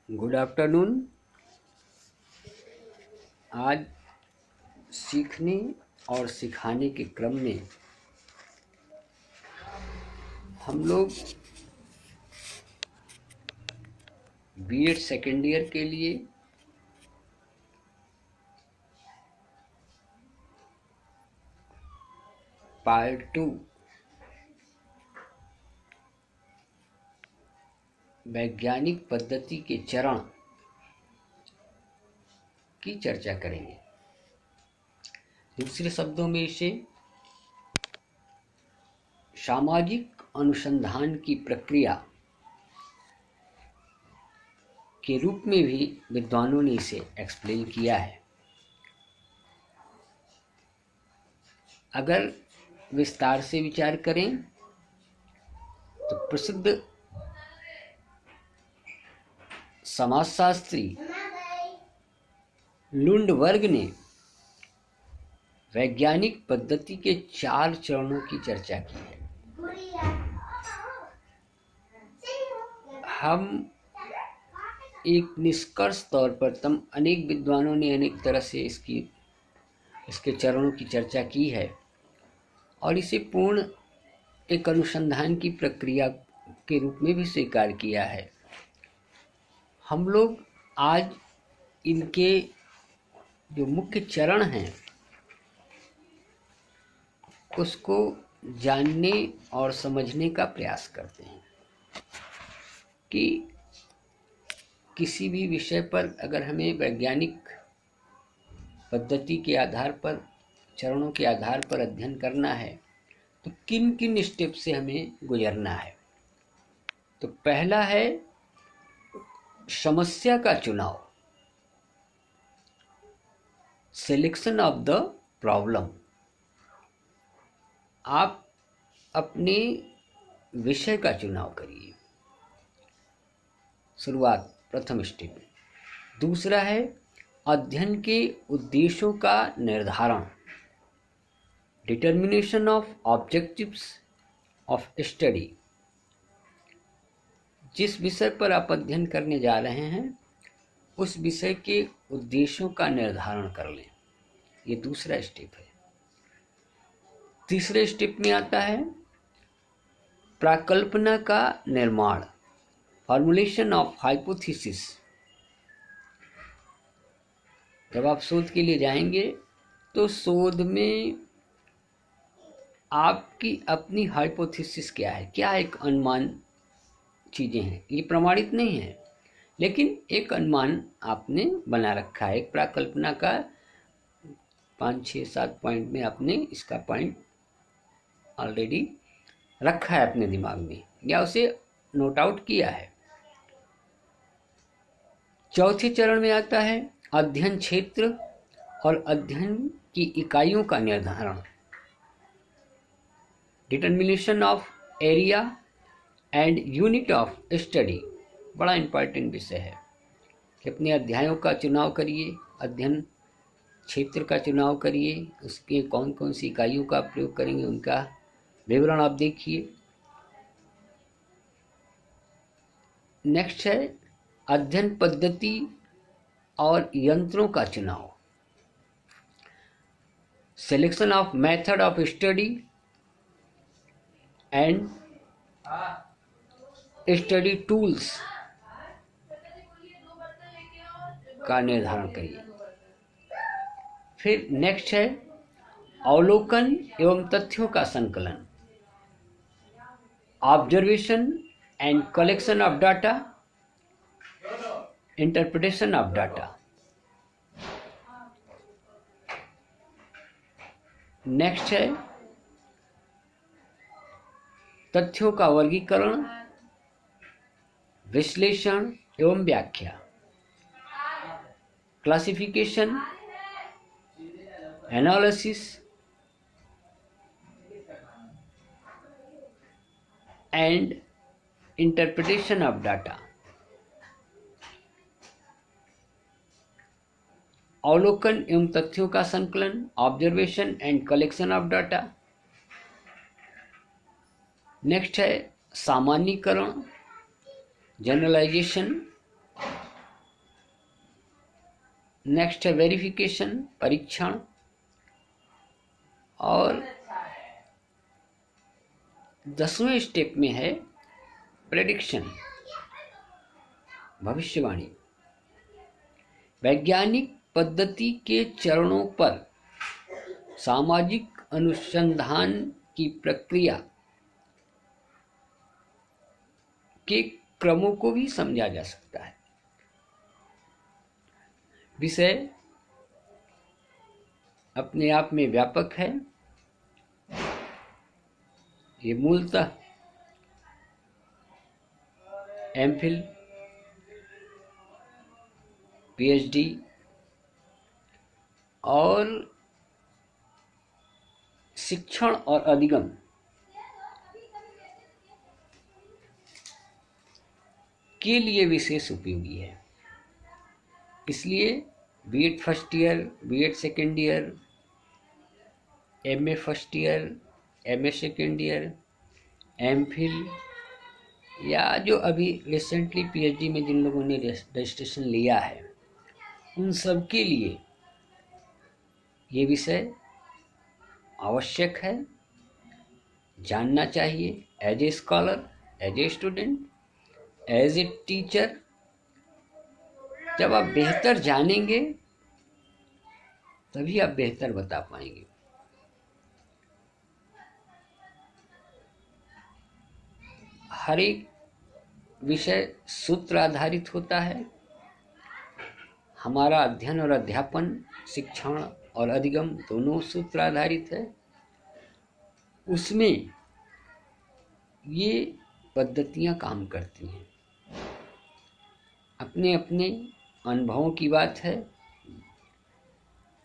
Good afternoon. आज सीखने और सिखाने के क्रम में हम लोग बीएड सेकेंड ईयर के लिए पार्ट 2 वैज्ञानिक पद्धति के चरण की चर्चा करेंगे। दूसरे शब्दों में इसे सामाजिक अनुसंधान की प्रक्रिया के रूप में भी विद्वानों ने इसे एक्सप्लेन किया है। अगर विस्तार से विचार करें तो प्रसिद्ध समाजशास्त्री लुंडबर्ग ने वैज्ञानिक पद्धति के 4 चरणों की चर्चा की है। हम एक निष्कर्ष तौर पर अनेक विद्वानों ने अनेक तरह से इसके चरणों की चर्चा की है और इसे पूर्ण एक अनुसंधान की प्रक्रिया के रूप में भी स्वीकार किया है। हम लोग आज इनके जो मुख्य चरण हैं उसको जानने और समझने का प्रयास करते हैं कि किसी भी विषय पर अगर हमें वैज्ञानिक पद्धति के आधार पर, चरणों के आधार पर अध्ययन करना है तो किन किन स्टेप से हमें गुजरना है। तो पहला है समस्या का चुनाव, सिलेक्शन ऑफ द प्रॉब्लम। आप अपने विषय का चुनाव करिए, शुरुआत प्रथम स्टेप में। दूसरा है अध्ययन के उद्देश्यों का निर्धारण, determination of objectives of study. जिस विषय पर आप अध्ययन करने जा रहे हैं उस विषय के उद्देश्यों का निर्धारण कर लें, ये दूसरा स्टेप है। तीसरे स्टेप में आता है प्राकल्पना का निर्माण, फॉर्मुलेशन ऑफ हाइपोथेसिस। जब आप शोध के लिए जाएंगे तो शोध में आपकी अपनी हाइपोथेसिस क्या है, क्या एक अनुमान चीज़ें हैं, ये प्रमाणित नहीं है लेकिन एक अनुमान आपने बना रखा है। एक प्राकल्पना का 5, 6, 7 पॉइंट में आपने इसका पॉइंट ऑलरेडी रखा है अपने दिमाग में या उसे नोट आउट किया है। चौथे चरण में आता है अध्ययन क्षेत्र और अध्ययन की इकाइयों का निर्धारण, determination of area and unit of study. बड़ा इम्पॉर्टेंट विषय है कि अपने अध्यायों का चुनाव करिए, अध्ययन क्षेत्र का चुनाव करिए, उसके कौन कौन सी इकाइयों का प्रयोग करेंगे उनका विवरण आप देखिए। नेक्स्ट है अध्ययन पद्धति और यंत्रों का चुनाव, selection of method of study and study tools का निर्धारण करिए। फिर नेक्स्ट है अवलोकन एवं तथ्यों का संकलन, observation and collection of data, interpretation of data. Next है तथ्यों का वर्गीकरण, विश्लेषण एवं व्याख्या, classification, analysis and interpretation of data. अवलोकन एवं तथ्यों का संकलन, observation and collection of data. Next है सामान्यीकरण, जनरलाइजेशन नेक्स्ट है वेरिफिकेशन, परीक्षण, और 10वें स्टेप में है प्रेडिक्शन, भविष्यवाणी। वैज्ञानिक पद्धति के चरणों पर सामाजिक अनुसंधान की प्रक्रिया के क्रमों को भी समझा जा सकता है। विषय अपने आप में व्यापक है। ये मूलतः एमफिल, पीएचडी और शिक्षण और अधिगम के लिए विशेष उपयोगी है। इसलिए BEd first year, BEd second year, MA first year, MA second year, MPhil, या जो अभी रिसेंटली पीएचडी में जिन लोगों ने रजिस्ट्रेशन लिया है, उन सब के लिए ये विषय आवश्यक है, जानना चाहिए। As a scholar, as a student, as a teacher, जब आप बेहतर जानेंगे तभी आप बेहतर बता पाएंगे। हर एक विषय सूत्र आधारित होता है। हमारा अध्ययन और अध्यापन, शिक्षण और अधिगम दोनों सूत्र आधारित है। उसमें ये पद्धतियां काम करती हैं। अपने अपने अनुभवों की बात है।